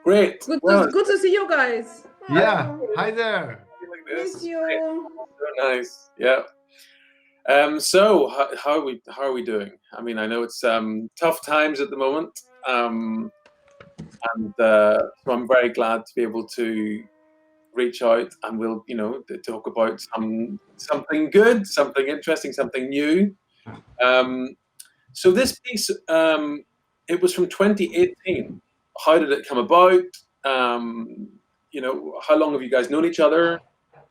Great. Good to see you guys. Yeah. Hi there. Miss you. So nice. Yeah. So how are we doing? I mean, I know it's tough times at the moment, and so I'm very glad to be able to reach out, and we'll talk about something good, something interesting, something new. So this piece, it was from 2018. How did it come about? How long have you guys known each other?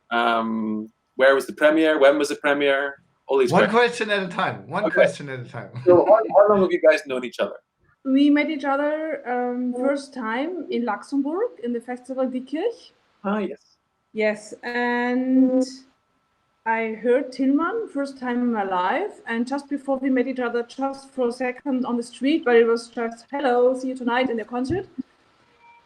Where was the premiere? When was the premiere? All these One questions. question at a time. One question at a time. So how long have you guys known each other? We met each other first time in Luxembourg in the festival Die Kirche. Yes. Yes, and I heard Tilmann first time in my life, and just before we met each other, just for a second on the street, but it was just hello, see you tonight in the concert.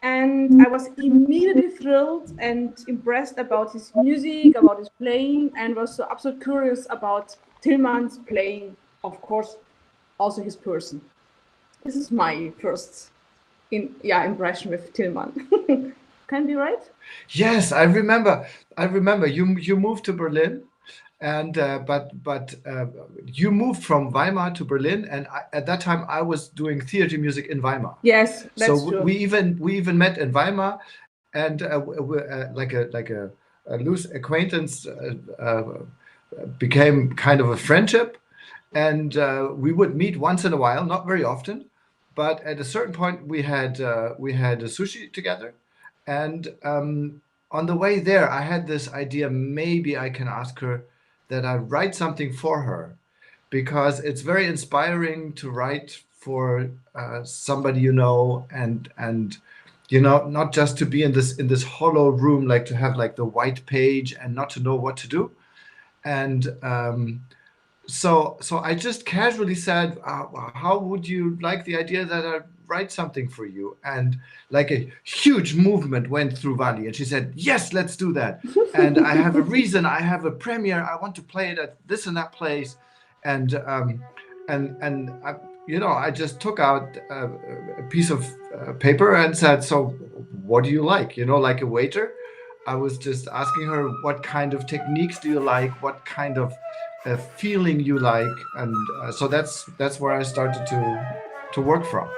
And I was immediately thrilled and impressed about his music, about his playing, and was so absolutely curious about Tilmann's playing, of course, also his person. This is my first impression with Tilmann. Can be right? Yes, I remember. You moved to Berlin, and but you moved from Weimar to Berlin, and at that time I was doing theater music in Weimar. Yes, that's so true. we even met in Weimar, and like a loose acquaintance became kind of a friendship, and we would meet once in a while, not very often, but at a certain point we had a sushi together, and on the way there I had this idea, maybe I can ask her that I write something for her, because it's very inspiring to write for somebody and not just to be in this hollow room, like to have like the white page and not to know what to do. And so I just casually said, how would you like the idea that I write something for you? And like a huge movement went through Wally, and she said, yes, let's do that. And I have a reason, I have a premiere, I want to play it at this and that place. And I just took out a piece of paper and said, so what do you like? Like a waiter. I was just asking her, what kind of techniques do you like? What kind of feeling you like? And so that's where I started to work from.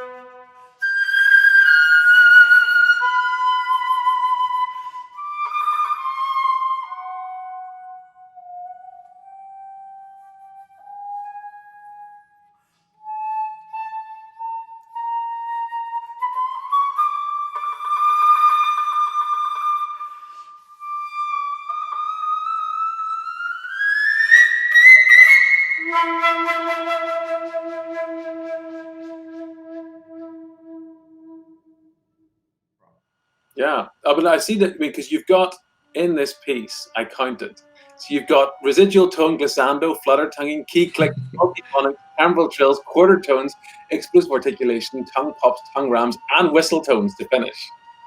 Yeah, but I see that because you've got in this piece, I counted. So you've got residual tone, glissando, flutter tonguing, key click, multiphonic, timbral trills, quarter tones, explosive articulation, tongue pops, tongue rams, and whistle tones to finish.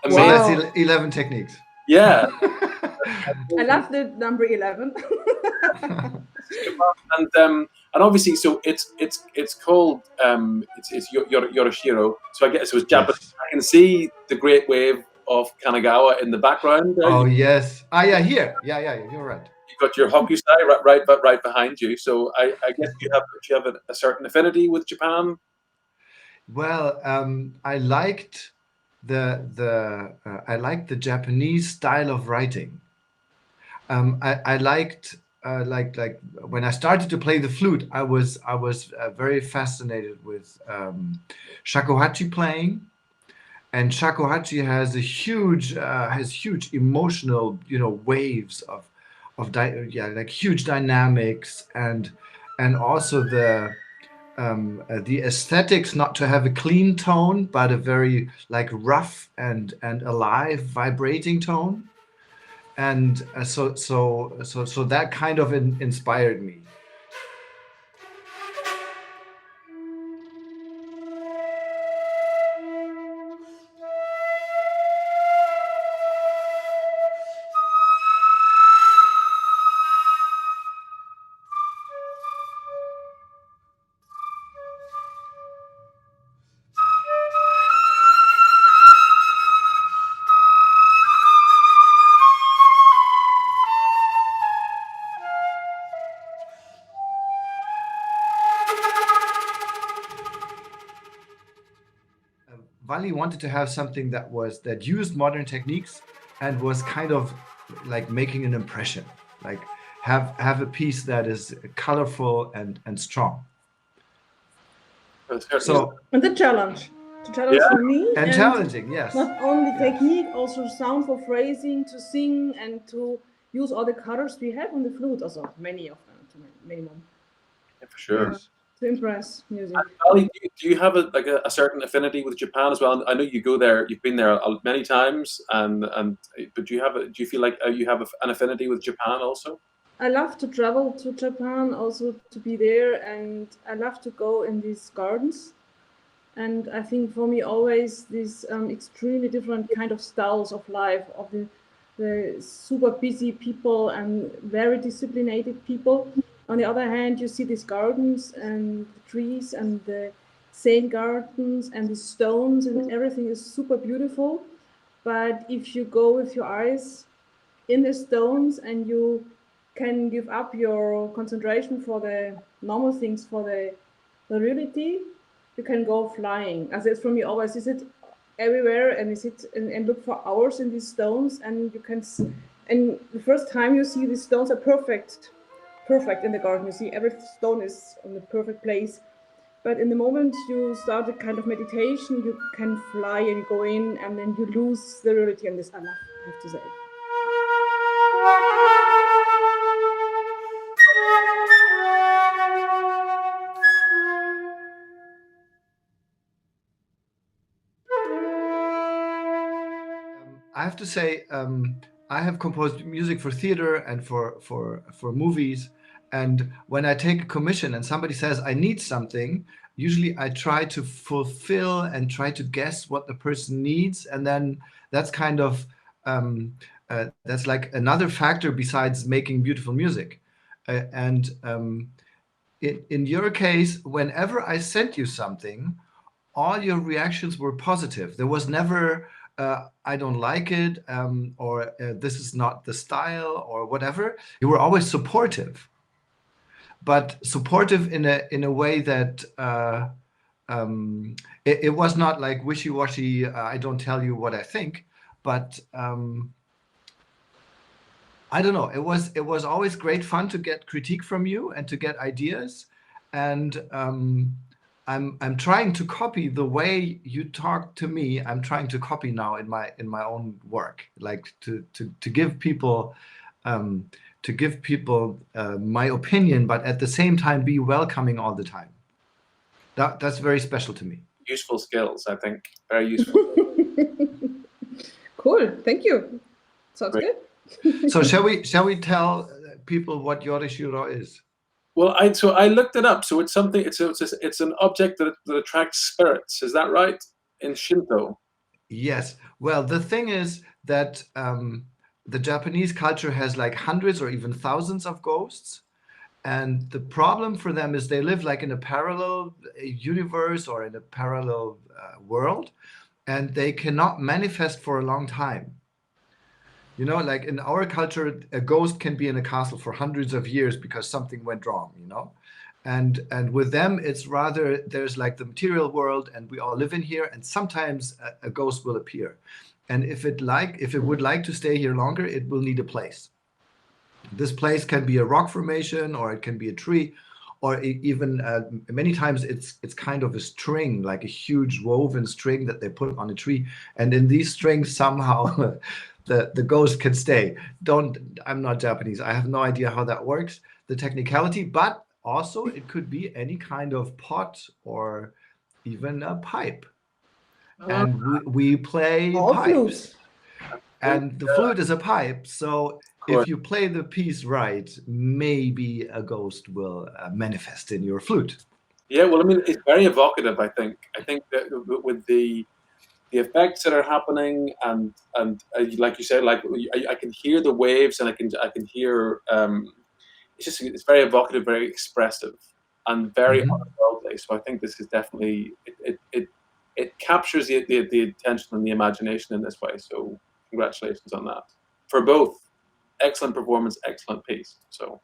Amazing. So that's 11 techniques. Yeah. I love the number 11. And obviously, so it's called it's Yorishiro. So I guess it was Japanese. Yes. I can see the Great Wave of Kanagawa in the background. Oh yes. Yeah, here. Yeah, you're right. You've got your Hokusai right behind you. So I guess you have a certain affinity with Japan. Well, I liked the Japanese style of writing. I liked like when I started to play the flute, I was very fascinated with shakuhachi playing, and shakuhachi has huge emotional waves of like huge dynamics, and also the aesthetics, not to have a clean tone but a very like rough and alive vibrating tone. And so that kind of inspired me. Wally wanted to have something that used modern techniques and was kind of like making an impression, like have a piece that is colorful and strong. So and the challenge for me, and challenging, yes. Not only technique, also sound for phrasing, to sing and to use all the colors we have on the flute, also many of them, many more. Yeah, for sure. Yes. To impress music. Wally, do you have a certain affinity with Japan as well? I know you go there. You've been there many times, but do you feel like you have an affinity with Japan also? I love to travel to Japan, also to be there, and I love to go in these gardens. And I think for me always these extremely different kind of styles of life, of the super busy people and very disciplined people. On the other hand, you see these gardens and the trees and the Zen gardens and the stones, and everything is super beautiful. But if you go with your eyes in the stones and you can give up your concentration for the normal things, for the reality, you can go flying. As it's for me always, you sit everywhere and you sit and look for hours in these stones, and you can, and the first time you see these stones are perfect in the garden. You see every stone is on the perfect place. But in the moment you start a kind of meditation, you can fly and you go in, and then you lose the reality, and this I love, I have to say. I have to say, I have composed music for theater and for movies. And when I take a commission and somebody says I need something, usually I try to fulfill and try to guess what the person needs, and then that's kind of that's like another factor besides making beautiful music. In your case, whenever I sent you something, all your reactions were positive. There was never I don't like it, or this is not the style, or whatever. You were always supportive, but supportive in a way that it was not like wishy-washy. I don't tell you what I think, but I don't know. It was always great fun to get critique from you and to get ideas, and I'm trying to copy the way you talk to me. I'm trying to copy now in my own work, like to give people my opinion, but at the same time be welcoming all the time. That's very special to me. Useful skills, I think. Very useful. Cool. Thank you. Sounds Great. good. So shall we tell people what yori-shiro is? Well, I looked it up. So it's something. It's an object that attracts spirits. Is that right? In Shinto. Yes. Well, the thing is that the Japanese culture has like hundreds or even thousands of ghosts, and the problem for them is they live like in a parallel universe or in a parallel world, and they cannot manifest for a long time. You know, like in our culture, a ghost can be in a castle for hundreds of years because something went wrong, you know? And with them, it's rather, there's like the material world and we all live in here, and sometimes a ghost will appear. And if it would like to stay here longer, it will need a place. This place can be a rock formation, or it can be a tree, or even many times it's kind of a string, like a huge woven string that they put on a tree. And in these strings, somehow the ghost can stay. I'm not Japanese. I have no idea how that works, the technicality, but also it could be any kind of pot or even a pipe. And we play All pipes. flutes. And the flute is a pipe, so if you play the piece right, maybe a ghost will manifest in your flute. Yeah, well, I mean, it's very evocative. I think that with the effects that are happening, and like you said, like I can hear the waves, and I can hear. It's very evocative, very expressive, and very otherworldly. So I think this is definitely it captures the attention and the imagination in this way. So congratulations on that for both. Excellent performance, excellent piece. So